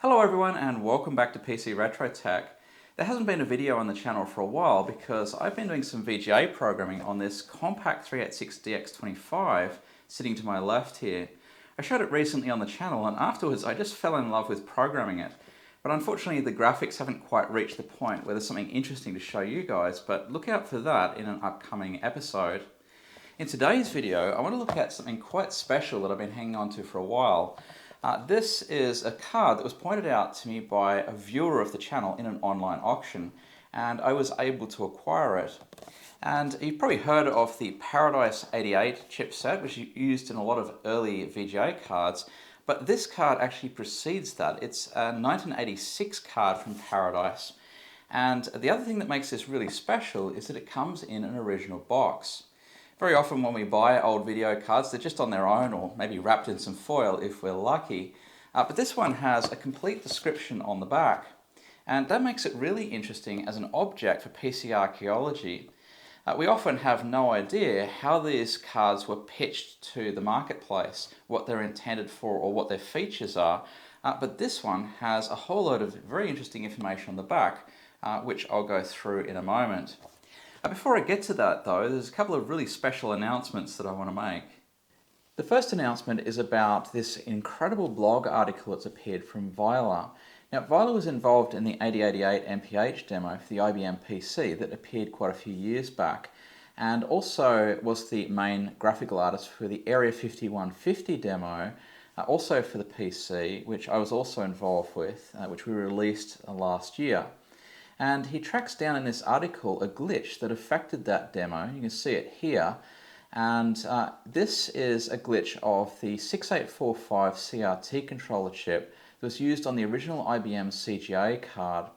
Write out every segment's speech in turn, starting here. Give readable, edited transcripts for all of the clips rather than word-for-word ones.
Hello everyone and welcome back to PC Retro Tech. There hasn't been a video on the channel for a while because I've been doing some VGA programming on this compact 386DX25 sitting to my left here. I showed it recently on the channel and afterwards I just fell in love with programming it. But unfortunately the graphics haven't quite reached the point where there's something interesting to show you guys, but look out for that in an upcoming episode. In today's video, I want to look at something quite special that I've been hanging on to for a while. This is a card that was pointed out to me by a viewer of the channel in an online auction, and I was able to acquire it. And you've probably heard of the Paradise 88 chipset, which is used in a lot of early VGA cards, but this card actually precedes that. It's a 1986 card from Paradise. And the other thing that makes this really special is that it comes in an original box. Very often when we buy old video cards, they're just on their own or maybe wrapped in some foil if we're lucky. But this one has a complete description on the back. And that makes it really interesting as an object for PC archaeology. We often have no idea how these cards were pitched to the marketplace, what they're intended for or what their features are. But this one has a whole load of very interesting information on the back, which I'll go through in a moment. Before I get to that though, there's a couple of really special announcements that I want to make. The first announcement is about this incredible blog article that's appeared from Viola. Now Viola was involved in the 8088 MPH demo for the IBM PC that appeared quite a few years back, and also was the main graphical artist for the Area 5150 demo, also for the PC, which I was also involved with, which we released last year. And he tracks down in this article a glitch that affected that demo. You can see it here. And this is a glitch of the 6845 CRT controller chip that was used on the original IBM CGA card.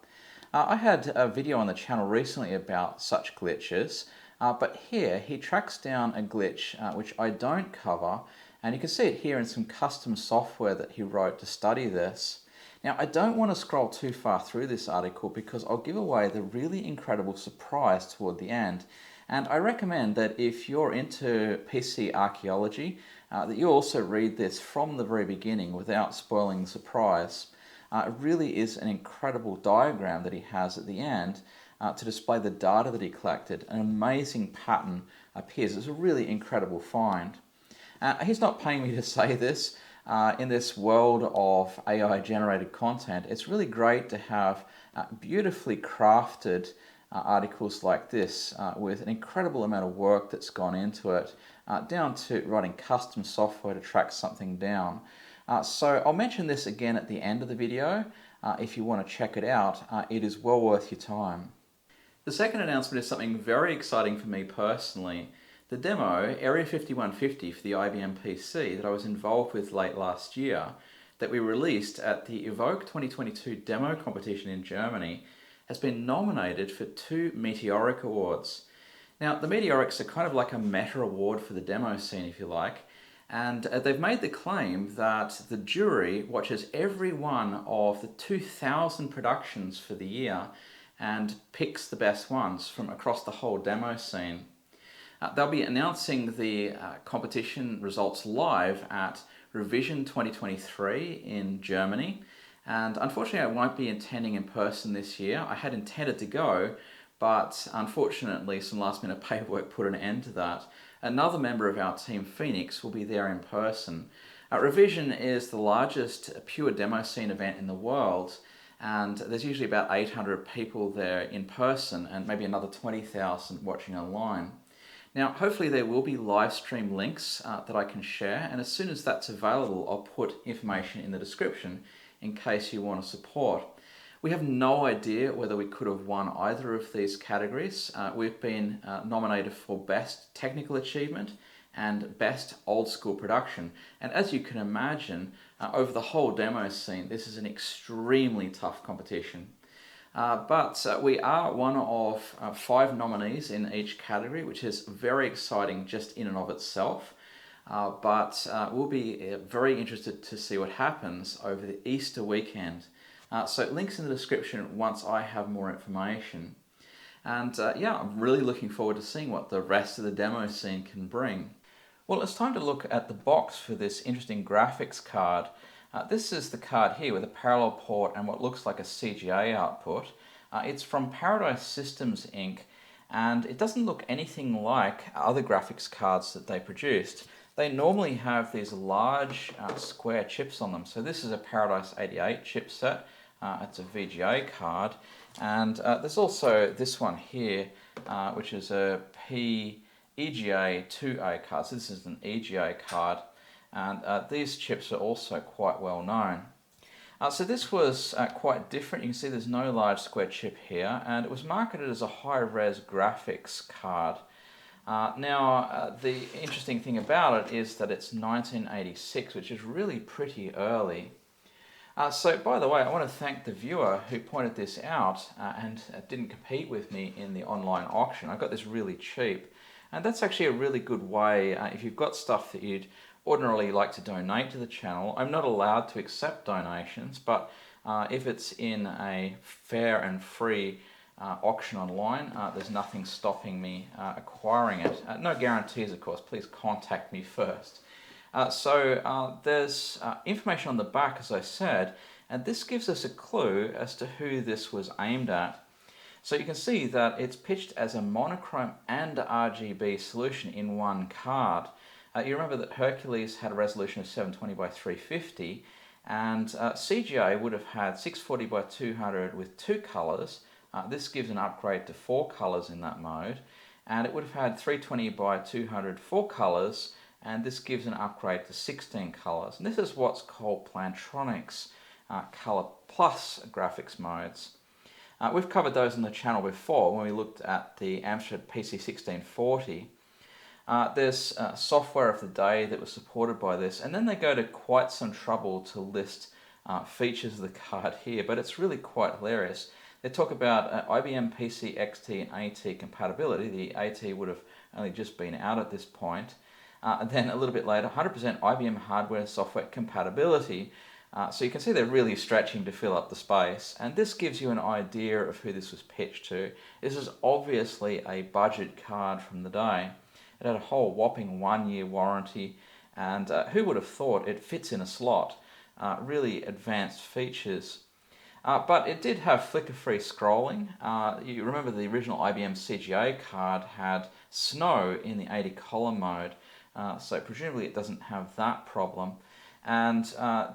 I had a video on the channel recently about such glitches, but here he tracks down a glitch which I don't cover, and you can see it here in some custom software that he wrote to study this. Now, I don't want to scroll too far through this article because I'll give away the really incredible surprise toward the end. And I recommend that if you're into PC archaeology, that you also read this from the very beginning without spoiling the surprise. It really is an incredible diagram that he has at the end to display the data that he collected. An amazing pattern appears. It's a really incredible find. He's not paying me to say this. In this world of AI-generated content, it's really great to have beautifully crafted articles like this with an incredible amount of work that's gone into it, down to writing custom software to track something down. So I'll mention this again at the end of the video. If you want to check it out, it is well worth your time. The second announcement is something very exciting for me personally. The demo, Area 5150 for the IBM PC that I was involved with late last year, that we released at the Evoke 2022 demo competition in Germany, has been nominated for 2 Meteoric Awards. Now, the Meteorics are kind of like a meta award for the demo scene, if you like, and they've made the claim that the jury watches every one of the 2,000 productions for the year and picks the best ones from across the whole demo scene. They'll be announcing the competition results live at Revision 2023 in Germany, and unfortunately I won't be attending in person this year. I had intended to go, but unfortunately some last minute paperwork put an end to that. Another member of our team, Phoenix, will be there in person. Revision is the largest pure demo scene event in the world, and there's usually about 800 people there in person and maybe another 20,000 watching online. Now, hopefully there will be live stream links that I can share, and as soon as that's available, I'll put information in the description in case you want to support. We have no idea whether we could have won either of these categories. We've been nominated for Best Technical Achievement and Best Old School Production. And as you can imagine, over the whole demo scene, this is an extremely tough competition. But we are one of 5 nominees in each category, which is very exciting just in and of itself. But we'll be very interested to see what happens over the Easter weekend. So links in the description once I have more information. And yeah, I'm really looking forward to seeing what the rest of the demo scene can bring. Well, it's time to look at the box for this interesting graphics card. This is the card here with a parallel port and what looks like a CGA output. It's from Paradise Systems Inc. and it doesn't look anything like other graphics cards that they produced. They normally have these large square chips on them. So this is a Paradise 88 chipset. It's a VGA card. And there's also this one here, which is a Pre-EGA 2A card. So this is an EGA card. And these chips are also quite well known. So this was quite different. You can see there's no large square chip here, and it was marketed as a high-res graphics card. The interesting thing about it is that it's 1986, which is really pretty early. So by the way, I want to thank the viewer who pointed this out and didn't compete with me in the online auction. I got this really cheap, and that's actually a really good way if you've got stuff that you'd ordinarily like to donate to the channel. I'm not allowed to accept donations, but if it's in a fair and free auction online, there's nothing stopping me acquiring it. No guarantees, of course. Please contact me first. There's information on the back, as I said, and this gives us a clue as to who this was aimed at. So you can see that it's pitched as a monochrome and RGB solution in one card. You remember that Hercules had a resolution of 720 by 350, and CGA would have had 640 by 200 with 2 colors. This gives an upgrade to 4 colors in that mode, and it would have had 320 by 200 4 colors, and this gives an upgrade to 16 colors. And this is what's called Plantronics Color Plus graphics modes. We've covered those on the channel before when we looked at the Amstrad PC1640. There's software of the day that was supported by this, and then they go to quite some trouble to list features of the card here, but it's really quite hilarious. They talk about IBM PC XT and AT compatibility. The AT would have only just been out at this point. Then a little bit later, 100% IBM hardware software compatibility. So you can see they're really stretching to fill up the space, and this gives you an idea of who this was pitched to. This is obviously a budget card from the day. It had a whole whopping 1-year warranty, and who would have thought it fits in a slot? Really advanced features. But it did have flicker-free scrolling. You remember the original IBM CGA card had snow in the 80 column mode, so presumably it doesn't have that problem. And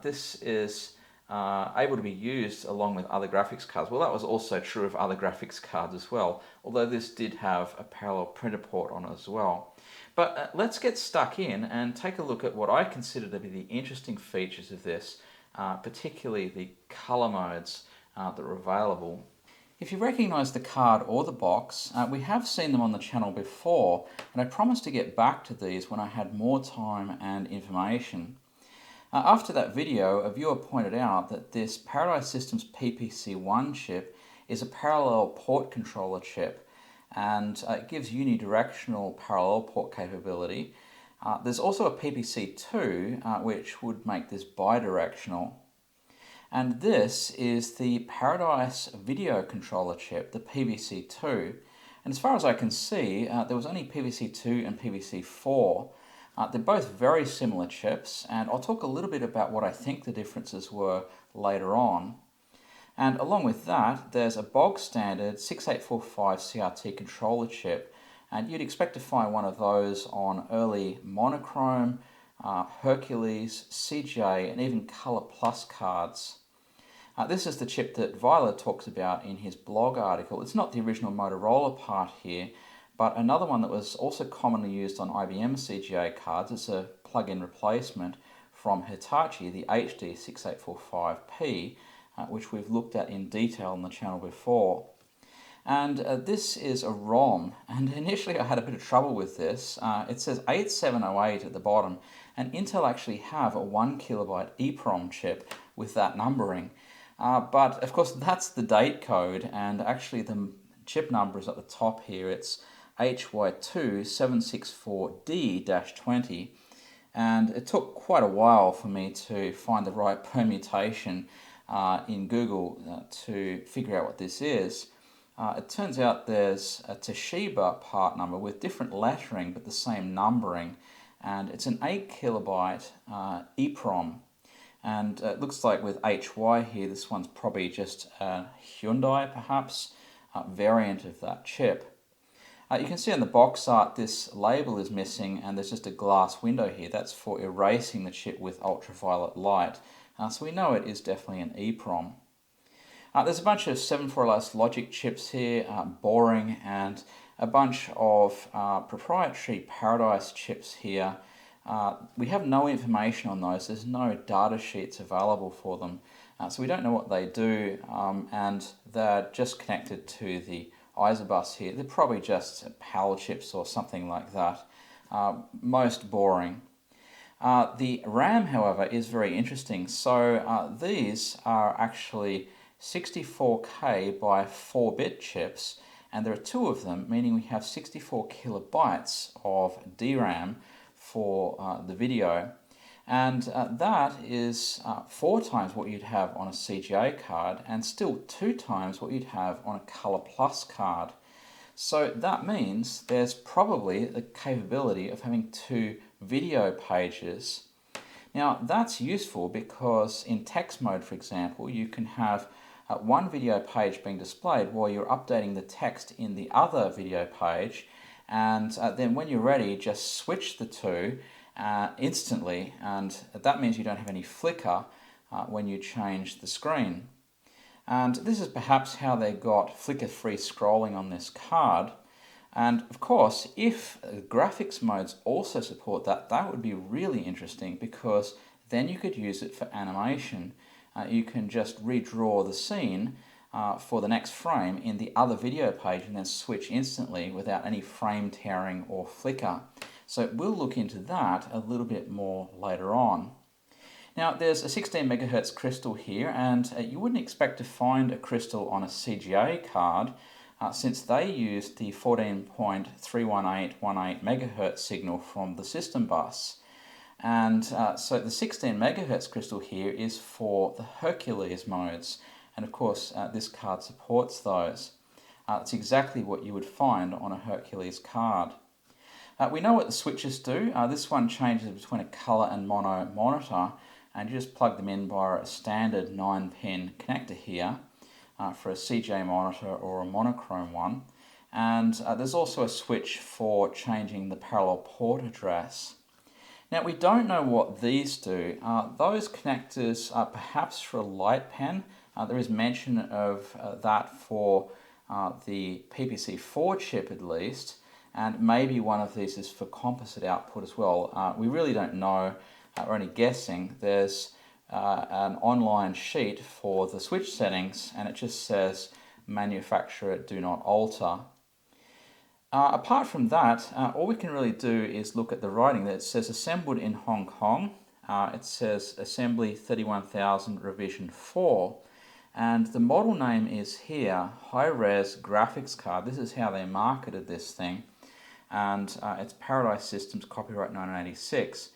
this is able to be used along with other graphics cards. Well, that was also true of other graphics cards as well, although this did have a parallel printer port on it as well. But let's get stuck in and take a look at what I consider to be the interesting features of this, particularly the color modes that are available. If you recognize the card or the box, we have seen them on the channel before, and I promised to get back to these when I had more time and information. After that video, a viewer pointed out that this Paradise Systems PPC1 chip is a parallel port controller chip, and it gives unidirectional parallel port capability. There's also a PPC2, which would make this bidirectional. And this is the Paradise video controller chip, the PVC2. And as far as I can see, there was only PVC2 and PVC4. They're both very similar chips, and I'll talk a little bit about what I think the differences were later on. And along with that, there's a bog standard 6845 CRT controller chip, and you'd expect to find one of those on early monochrome, Hercules, CGA, and even Color Plus cards. This is the chip that Viola talks about in his blog article. It's not the original Motorola part here, but another one that was also commonly used on IBM CGA cards. It's a plug-in replacement from Hitachi, the HD6845P, which we've looked at in detail on the channel before. And this is a ROM, and initially I had a bit of trouble with this. It says 8708 at the bottom, and Intel actually have a 1 kilobyte EEPROM chip with that numbering. But of course that's the date code, and actually the chip number is at the top here. It's HY2764D-20, and it took quite a while for me to find the right permutation in Google to figure out what this is. It turns out there's a Toshiba part number with different lettering but the same numbering, and it's an 8 kilobyte EEPROM. And it looks like with HY here, this one's probably just a Hyundai, perhaps, variant of that chip. You can see on the box art this label is missing and there's just a glass window here. That's for erasing the chip with ultraviolet light. So we know it is definitely an EEPROM. There's a bunch of 741LS logic chips here, boring, and a bunch of proprietary Paradise chips here. We have no information on those. There's no data sheets available for them. So we don't know what they do, and they're just connected to the ISA bus here. They're probably just PAL chips or something like that. Most boring. The RAM, however, is very interesting. So these are actually 64K by 4-bit chips, and there are two of them, meaning we have 64 kilobytes of DRAM for the video, and that is 4 times what you'd have on a CGA card and still 2 times what you'd have on a Color Plus card. So that means there's probably the capability of having 2 video pages. Now that's useful because in text mode, for example, you can have one video page being displayed while you're updating the text in the other video page, and then when you're ready, just switch the two instantly, and that means you don't have any flicker when you change the screen. And this is perhaps how they got flicker-free scrolling on this card. And of course, if graphics modes also support that, that would be really interesting, because then you could use it for animation. You can just redraw the scene for the next frame in the other video page and then switch instantly without any frame tearing or flicker. So we'll look into that a little bit more later on. Now there's a 16 megahertz crystal here, and you wouldn't expect to find a crystal on a CGA card since they used the 14.31818 megahertz signal from the system bus. And so the 16 megahertz crystal here is for the Hercules modes, and of course this card supports those. It's exactly what you would find on a Hercules card. We know what the switches do. This one changes between a color and mono monitor, and you just plug them in via a standard 9-pin connector here for a CGA monitor or a monochrome one. And there's also a switch for changing the parallel port address. Now we don't know what these do. Those connectors are perhaps for a light pen. There is mention of that for the PPC4 chip at least, and maybe one of these is for composite output as well. We really don't know, we're only guessing. There's an online sheet for the switch settings, and it just says manufacturer do not alter. Apart from that, all we can really do is look at the writing. That it says assembled in Hong Kong. It says assembly 31000 revision 4, and the model name is here, high-res graphics card. This is how they marketed this thing, and it's Paradise Systems, copyright 1986.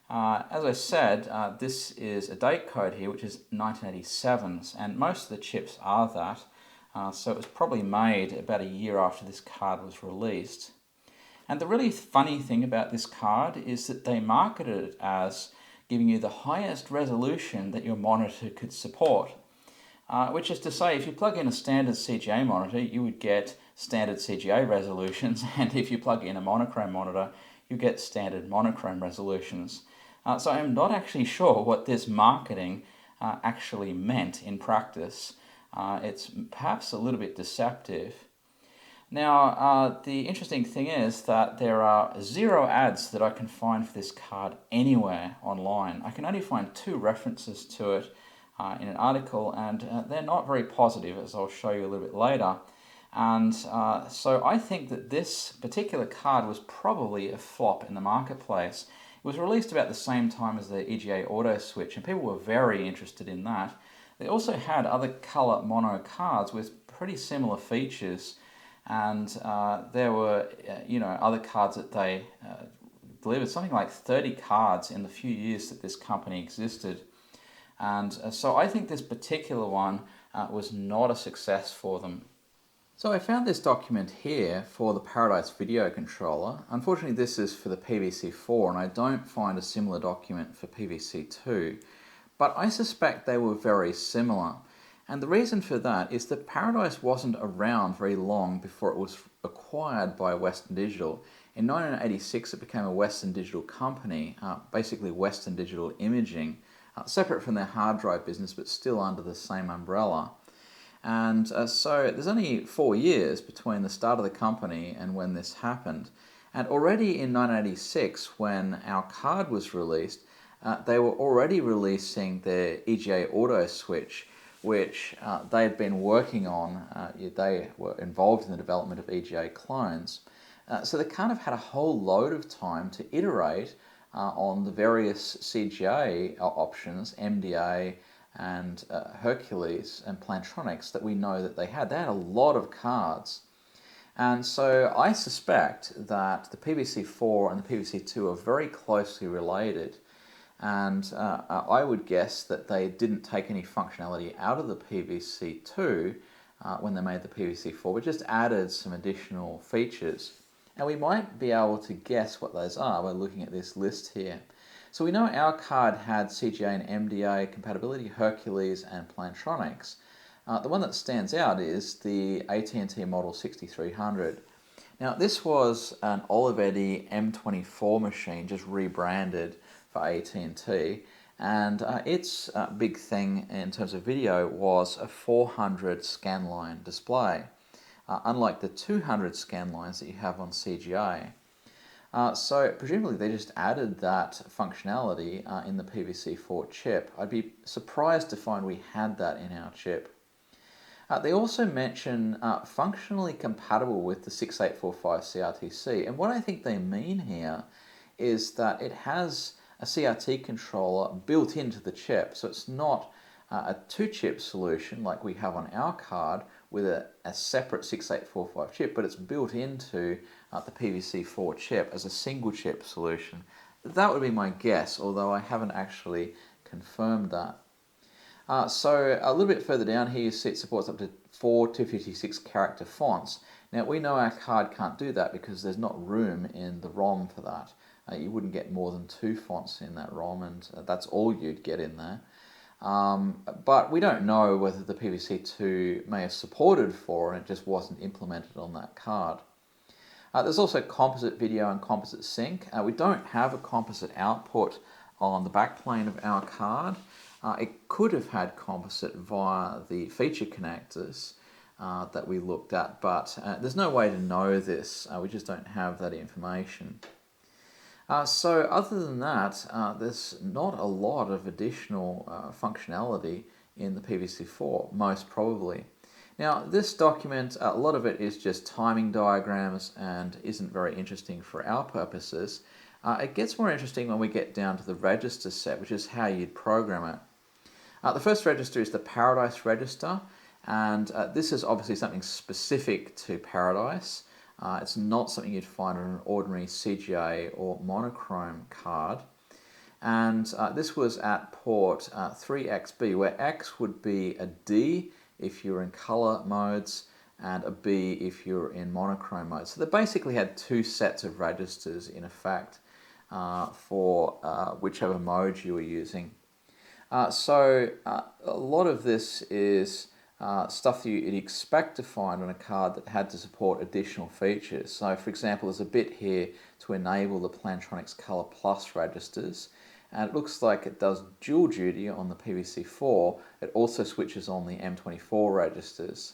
As I said, this is a date code here, which is 1987's, and most of the chips are that. So it was probably made about a year after this card was released. And the really funny thing about this card is that they marketed it as giving you the highest resolution that your monitor could support. Which is to say, if you plug in a standard CGA monitor, you would get standard CGA resolutions, and if you plug in a monochrome monitor, you get standard monochrome resolutions. So I'm not actually sure what this marketing actually meant in practice. It's perhaps a little bit deceptive. Now, the interesting thing is that there are 0 ads that I can find for this card anywhere online. I can only find 2 references to it in an article, and they're not very positive, as I'll show you a little bit later. And so I think that this particular card was probably a flop in the marketplace. It was released about the same time as the EGA Auto Switch, and people were very interested in that. They also had other color mono cards with pretty similar features, and there were other cards that they delivered, something like 30 cards in the few years that this company existed. And so I think this particular one was not a success for them. So I found this document here for the Paradise video controller. Unfortunately, this is for the PVC4, and I don't find a similar document for PVC2. but I suspect they were very similar. And the reason for that is that Paradise wasn't around very long before it was acquired by Western Digital. In 1986, it became a Western Digital company, basically Western Digital Imaging, separate from their hard drive business, but still under the same umbrella. And so there's only 4 years between the start of the company and when this happened. And already in 1986, when our card was released, they were already releasing their EGA auto switch, which they had been working on. They were involved in the development of EGA clones. So they kind of had a whole load of time to iterate on the various CGA options, MDA, and Hercules and Plantronics that we know that they had. They had a lot of cards. And so I suspect that the PVC-4 and the PVC-2 are very closely related. And I would guess that they didn't take any functionality out of the PVC-2 when they made the PVC-4, but just added some additional features. And we might be able to guess what those are by looking at this list here. So we know our card had CGA and MDA compatibility, Hercules and Plantronics. The one that stands out is the AT&T Model 6300. Now this was an Olivetti M24 machine, just rebranded for AT&T, and its big thing in terms of video was a 400 scanline display, unlike the 200 scan lines that you have on CGA. So presumably they just added that functionality in the PVC-4 chip. I'd be surprised to find we had that in our chip. They also mention functionally compatible with the 6845 CRTC, and what I think they mean here is that it has a CRT controller built into the chip, so it's not a two-chip solution like we have on our card with a separate 6845 chip, but it's built into the PVC-4 chip as a single chip solution. That would be my guess, although I haven't actually confirmed that. So a little bit further down here you see it supports up to 4 256 character fonts. Now we know our card can't do that because there's not room in the ROM for that. You wouldn't get more than 2 fonts in that ROM, and that's all you'd get in there. But we don't know whether the PVC-2 may have supported 4 and it just wasn't implemented on that card. There's also composite video and composite sync. We don't have a composite output on the backplane of our card. It could have had composite via the feature connectors that we looked at, but there's no way to know this. We just don't have that information. So other than that, there's not a lot of additional functionality in the PVC-4, most probably. Now this document, a lot of it is just timing diagrams and isn't very interesting for our purposes. It gets more interesting when we get down to the register set, which is how you'd program it. The first register is the Paradise register, and this is obviously something specific to Paradise. It's not something you'd find on an ordinary CGA or monochrome card. And this was at port 3XB, where X would be a D if you're in color modes and a B if you're in monochrome mode. So they basically had 2 sets of registers in effect for whichever mode you were using. So a lot of this is stuff that you'd expect to find on a card that had to support additional features. So for example, there's a bit here to enable the Plantronics Color Plus registers, and it looks like it does dual duty on the PVC-4. It also switches on the M24 registers.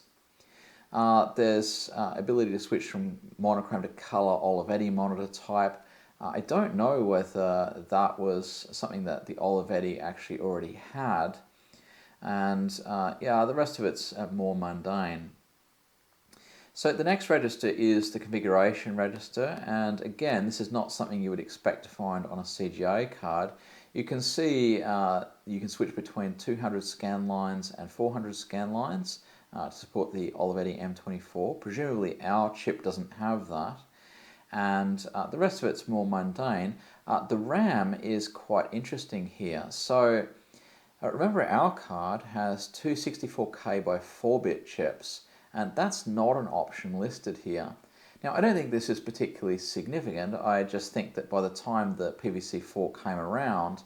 There's ability to switch from monochrome to color Olivetti monitor type. I don't know whether that was something that the Olivetti actually already had. And yeah, the rest of it's more mundane. So the next register is the configuration register, and again, this is not something you would expect to find on a CGA card. You can see you can switch between 200 scan lines and 400 scan lines to support the Olivetti M24. Presumably our chip doesn't have that. And the rest of it's more mundane. The RAM is quite interesting here. So remember, our card has 2 64K by 4-bit chips, and that's not an option listed here. Now, I don't think this is particularly significant. I just think that by the time the PVC-4 came around,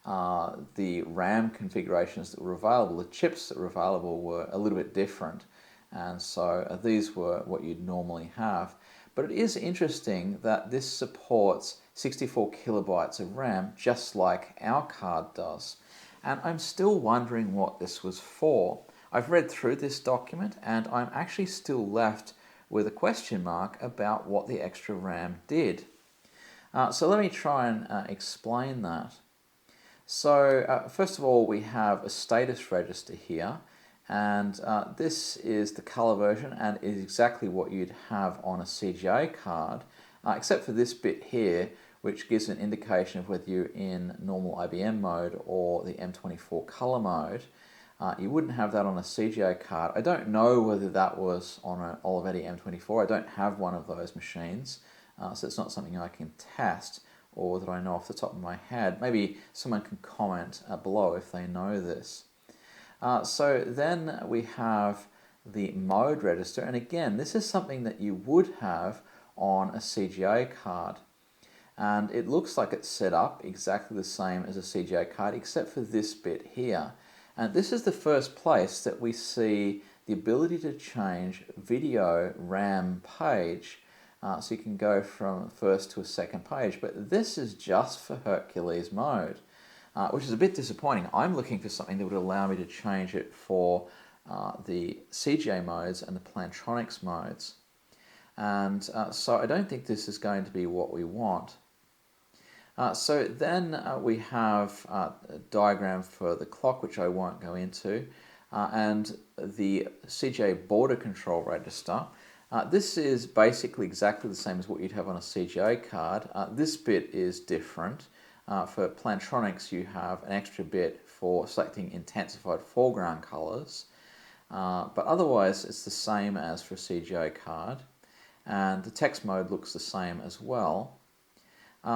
the RAM configurations that were available, the chips that were available were a little bit different. And so these were what you'd normally have. But it is interesting that this supports 64 kilobytes of RAM just like our card does. And I'm still wondering what this was for. I've read through this document and I'm actually still left with a question mark about what the extra RAM did. So let me try and explain that. So first of all, we have a status register here, and this is the color version and is exactly what you'd have on a CGA card, except for this bit here, which gives an indication of whether you're in normal IBM mode or the M24 color mode. You wouldn't have that on a CGA card. I don't know whether that was on an Olivetti M24. I don't have one of those machines, so it's not something I can test or that I know off the top of my head. Maybe someone can comment below if they know this. So then we have the mode register, and again, this is something that you would have on a CGA card. And it looks like it's set up exactly the same as a CGA card, except for this bit here. And this is the first place that we see the ability to change video RAM page. So you can go from first to a second page, but this is just for Hercules mode, which is a bit disappointing. I'm looking for something that would allow me to change it for the CGA modes and the Plantronics modes. And so I don't think this is going to be what we want. So then we have a diagram for the clock, which I won't go into, and the CGA border control register. This is basically exactly the same as what you'd have on a CGA card. This bit is different. For Plantronics, you have an extra bit for selecting intensified foreground colors, but otherwise it's the same as for a CGA card, and the text mode looks the same as well.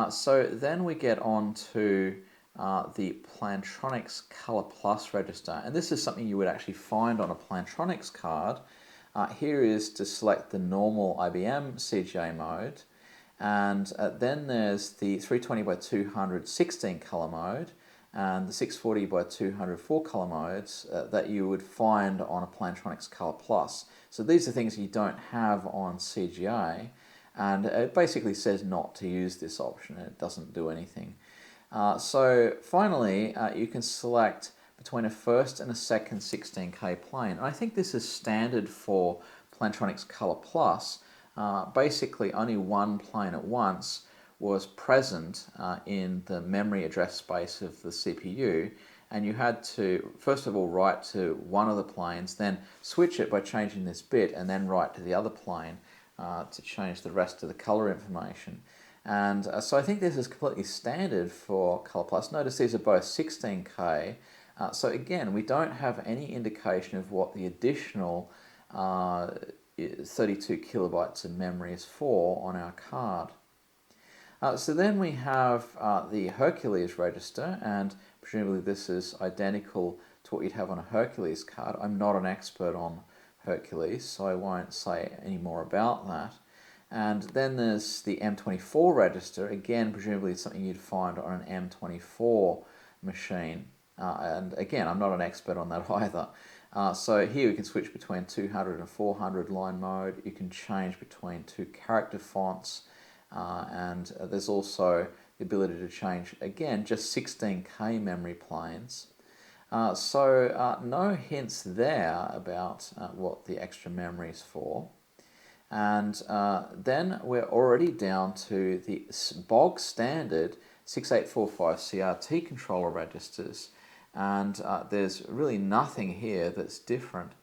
So then we get on to the Plantronics Color Plus register, and this is something you would actually find on a Plantronics card. Here is to select the normal IBM CGA mode, and then there's the 320 by 200 16 color mode and the 640 by 200 4 color modes that you would find on a Plantronics Color Plus. So these are things you don't have on CGA. And it basically says not to use this option. It doesn't do anything. So finally, you can select between a first and a second 16K plane. And I think this is standard for Plantronics Color Plus. Basically, only one plane at once was present in the memory address space of the CPU. And you had to, first of all, write to one of the planes, then switch it by changing this bit, and then write to the other plane. To change the rest of the color information. And so I think this is completely standard for Color Plus. Notice these are both 16K. So again, we don't have any indication of what the additional 32 kilobytes of memory is for on our card. So then we have the Hercules register, and presumably this is identical to what you'd have on a Hercules card. I'm not an expert on Hercules, so I won't say any more about that. And then there's the M24 register, again presumably it's something you'd find on an M24 machine. And again, I'm not an expert on that either. So here you can switch between 200 and 400 line mode. You can change between two character fonts, and there's also the ability to change, again, just 16K memory planes. So no hints there about what the extra memory is for. And then we're already down to the bog standard 6845 CRT controller registers. And there's really nothing here that's different.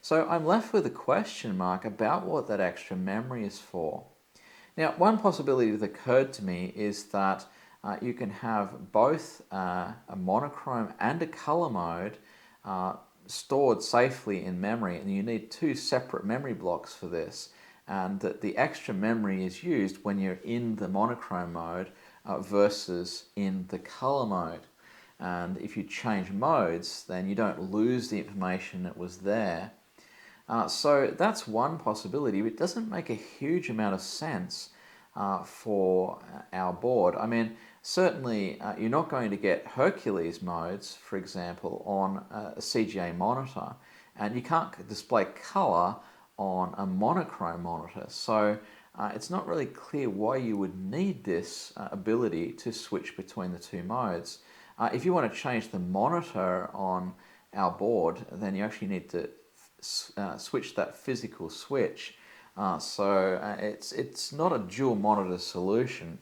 So I'm left with a question mark about what that extra memory is for. Now, one possibility that occurred to me is that you can have both a monochrome and a color mode stored safely in memory, and you need two separate memory blocks for this, and that the extra memory is used when you're in the monochrome mode versus in the color mode. And if you change modes, then you don't lose the information that was there. So that's one possibility, but it doesn't make a huge amount of sense for our board. I mean, Certainly, you're not going to get Hercules modes, for example, on a CGA monitor, and you can't display color on a monochrome monitor. So it's not really clear why you would need this ability to switch between the two modes. If you want to change the monitor on our board, then you actually need to switch that physical switch. It's not a dual monitor solution.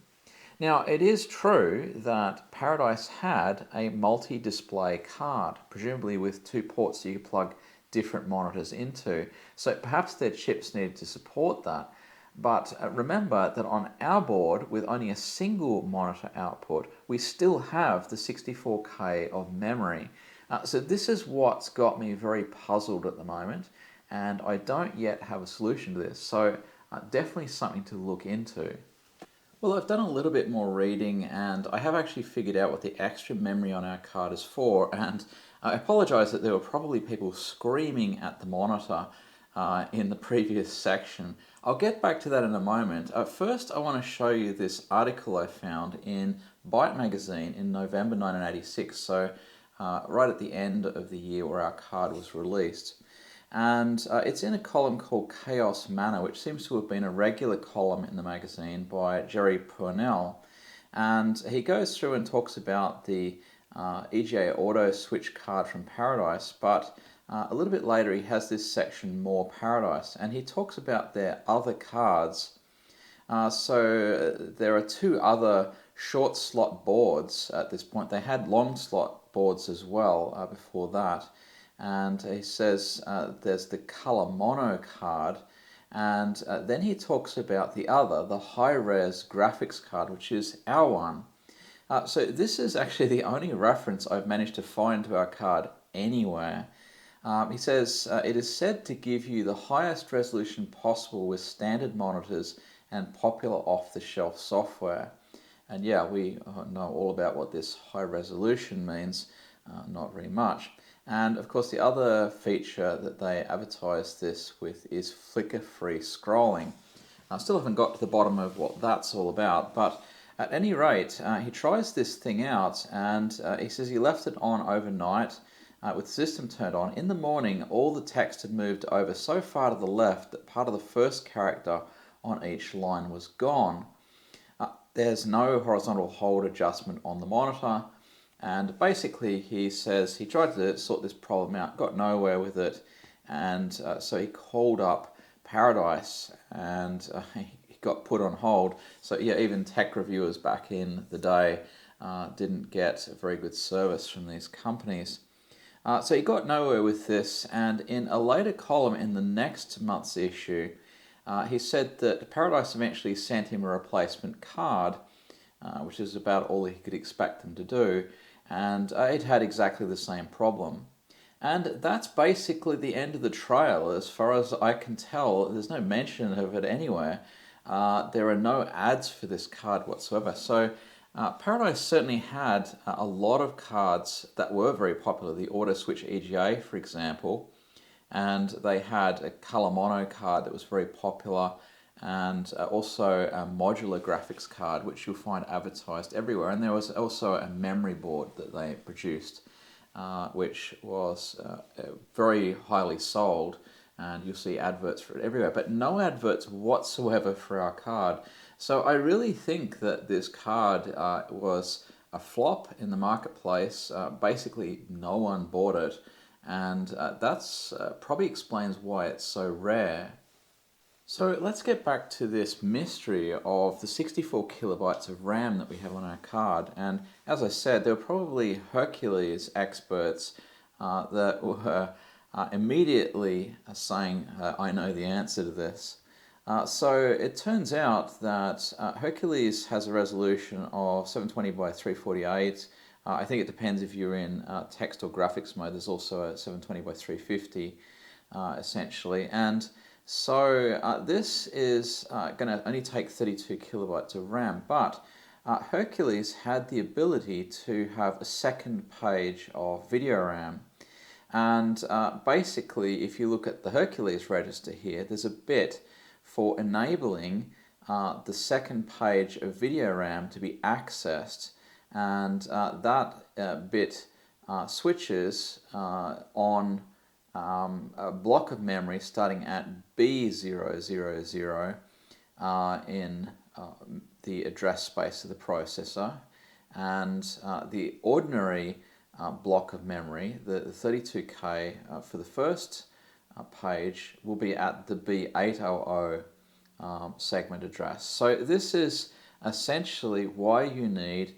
Now, it is true that Paradise had a multi-display card, presumably with two ports you could plug different monitors into. So perhaps their chips needed to support that. But remember that on our board, with only a single monitor output, we still have the 64K of memory. So this is what's got me very puzzled at the moment, and I don't yet have a solution to this. So definitely something to look into. Well, I've done a little bit more reading and I have actually figured out what the extra memory on our card is for, and I apologize that there were probably people screaming at the monitor in the previous section. I'll get back to that in a moment. First, I want to show you this article I found in Byte magazine in November 1986, so right at the end of the year where our card was released. And it's in a column called Chaos Manor, which seems to have been a regular column in the magazine by Jerry Purnell. And he goes through and talks about the EGA auto switch card from Paradise, but a little bit later he has this section More Paradise, and he talks about their other cards. So there are two other short slot boards at this point. They had long slot boards as well before that. And he says there's the color mono card, and then he talks about the other, the high-res graphics card, which is our one. So this is actually the only reference I've managed to find to our card anywhere. He says it is said to give you the highest resolution possible with standard monitors and popular off-the-shelf software. And yeah, we know all about what this high resolution means, not very much. And of course the other feature that they advertise this with is flicker-free scrolling. I still haven't got to the bottom of what that's all about, but at any rate, he tries this thing out, and he says he left it on overnight with the system turned on. In the morning, all the text had moved over so far to the left that part of the first character on each line was gone. There's no horizontal hold adjustment on the monitor. And basically he says he tried to sort this problem out, got nowhere with it, and so he called up Paradise, and he got put on hold. So yeah, even tech reviewers back in the day didn't get very good service from these companies. So he got nowhere with this, and in a later column in the next month's issue, he said that Paradise eventually sent him a replacement card, which is about all he could expect them to do. And it had exactly the same problem. And that's basically the end of the trail. As far as I can tell, there's no mention of it anywhere. There are no ads for this card whatsoever. So Paradise certainly had a lot of cards that were very popular. The Auto Switch EGA, for example. And they had a color mono card that was very popular, and also a modular graphics card, which you'll find advertised everywhere. And there was also a memory board that they produced, which was very highly sold, and you'll see adverts for it everywhere, but no adverts whatsoever for our card. So I really think that this card was a flop in the marketplace. Basically, no one bought it, and that's probably explains why it's so rare. So let's get back to this mystery of the 64 kilobytes of RAM that we have on our card. And as I said, there were probably Hercules experts that were immediately saying, I know the answer to this. So it turns out that Hercules has a resolution of 720 by 348. I think it depends if you're in text or graphics mode. There's also a 720 by 350 essentially. And so this is going to only take 32 kilobytes of RAM, but Hercules had the ability to have a second page of video RAM. And basically, if you look at the Hercules register here, there's a bit for enabling the second page of video RAM to be accessed, and that bit switches on a block of memory starting at B000 in the address space of the processor, and the ordinary block of memory, the 32K for the first page, will be at the B800 segment address. So this is essentially why you need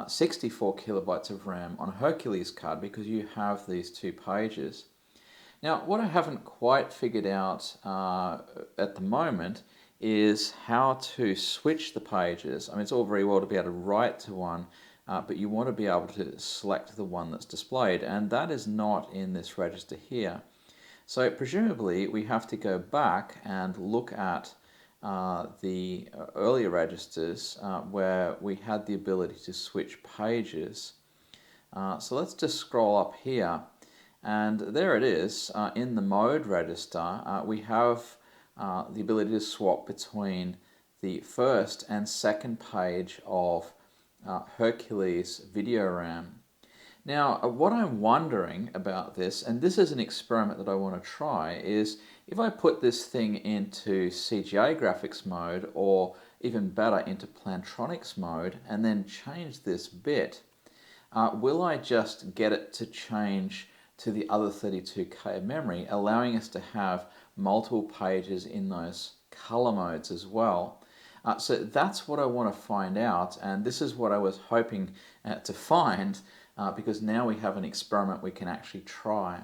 64 kilobytes of RAM on a Hercules card, because you have these two pages. Now, what I haven't quite figured out at the moment is how to switch the pages. I mean, it's all very well to be able to write to one, but you want to be able to select the one that's displayed, and that is not in this register here. So presumably we have to go back and look at the earlier registers where we had the ability to switch pages. So let's just scroll up here, and there it is. In the mode register, we have the ability to swap between the first and second page of Hercules video RAM. Now, what I'm wondering about this, and this is an experiment that I want to try, is if I put this thing into CGA graphics mode, or even better into Plantronics mode, and then change this bit, will I just get it to change to the other 32K memory, allowing us to have multiple pages in those color modes as well? So that's what I want to find out, and this is what I was hoping to find, because now we have an experiment we can actually try.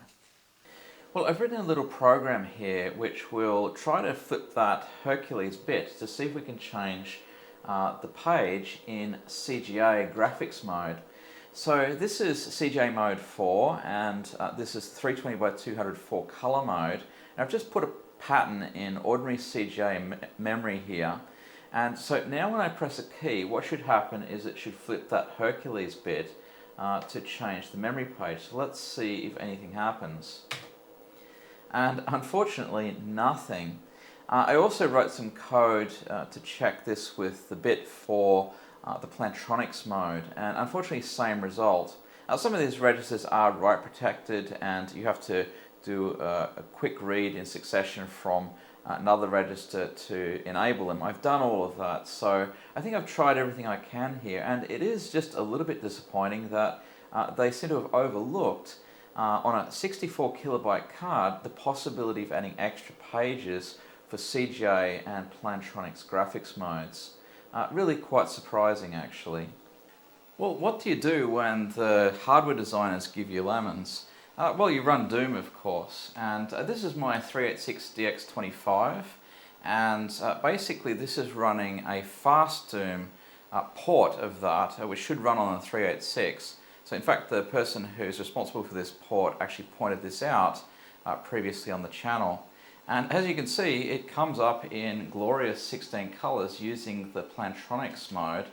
Well, I've written a little program here which will try to flip that Hercules bit to see if we can change the page in CGA graphics mode. So this is CGA mode 4, and this is 320 by 204 color mode. And I've just put a pattern in ordinary CGA memory here. And so now when I press a key, what should happen is it should flip that Hercules bit to change the memory page. So let's see if anything happens. And unfortunately, nothing. I also wrote some code to check this with the bit for the Plantronics mode, and unfortunately, same result. Some of these registers are write protected, and you have to do a quick read in succession from another register to enable them. I've done all of that, so I think I've tried everything I can here, and it is just a little bit disappointing that they seem to have overlooked on a 64 kilobyte card the possibility of adding extra pages for CGA and Plantronics graphics modes. Really quite surprising, actually. Well, what do you do when the hardware designers give you lemons? Well, you run Doom, of course, and this is my 386DX25, and basically this is running a FastDoom port of that, which should run on a 386. So in fact, the person who's responsible for this port actually pointed this out previously on the channel. And as you can see, it comes up in glorious 16 colors using the Plantronics mode.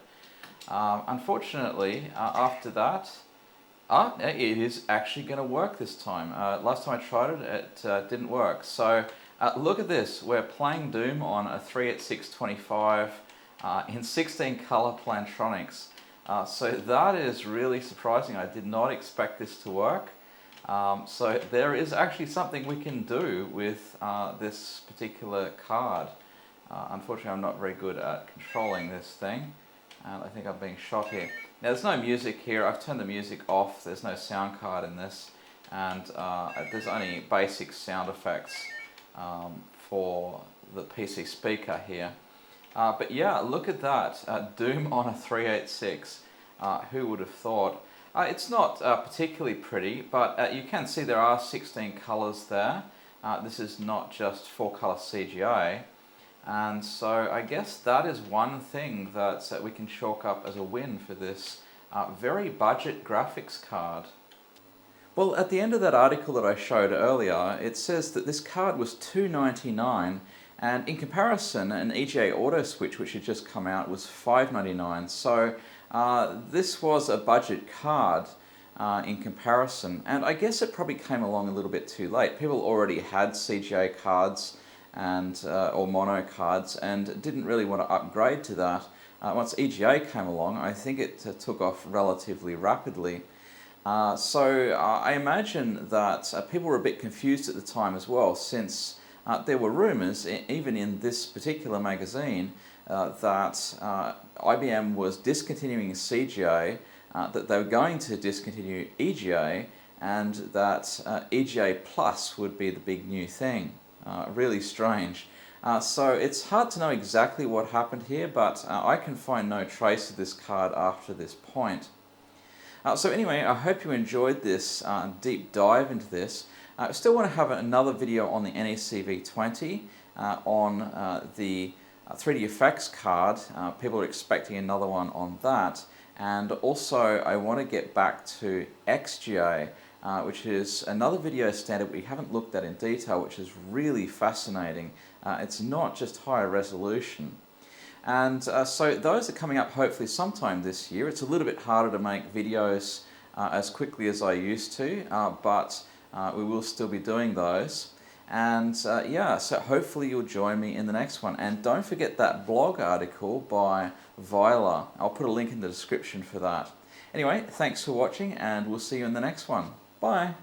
Unfortunately, after that, it is actually going to work this time. Last time I tried it, it didn't work. So look at this. We're playing Doom on a 38625 in 16 color Plantronics. So that is really surprising. I did not expect this to work. So there is actually something we can do with this particular card. Unfortunately, I'm not very good at controlling this thing, and I think I'm being shot here. Now, there's no music here. I've turned the music off. There's no sound card in this, and there's only basic sound effects for the PC speaker here. But yeah, look at that. Doom on a 386. Who would have thought? It's not particularly pretty, but you can see there are 16 colors there. This is not just 4-color CGA. And so I guess that is one thing that we can chalk up as a win for this very budget graphics card. Well, at the end of that article that I showed earlier, it says that this card was $299, and in comparison, an EGA auto switch, which had just come out, was $599. So this was a budget card in comparison, and I guess it probably came along a little bit too late. People already had CGA cards, and or mono cards, and didn't really want to upgrade to that. Once EGA came along, I think it took off relatively rapidly. So I imagine that people were a bit confused at the time as well, since there were rumours, even in this particular magazine, that IBM was discontinuing CGA, that they were going to discontinue EGA, and that EGA Plus would be the big new thing. Really strange. So it's hard to know exactly what happened here, but I can find no trace of this card after this point. So anyway, I hope you enjoyed this deep dive into this. I still want to have another video on the NEC V20, on the 3D effects card. People are expecting another one on that. And also I want to get back to XGA, which is another video standard we haven't looked at in detail, which is really fascinating. It's not just higher resolution. And so those are coming up hopefully sometime this year. It's a little bit harder to make videos as quickly as I used to, but we will still be doing those. And yeah, so hopefully you'll join me in the next one. And don't forget that blog article by Viola. I'll put a link in the description for that. Anyway, thanks for watching, and we'll see you in the next one. Bye.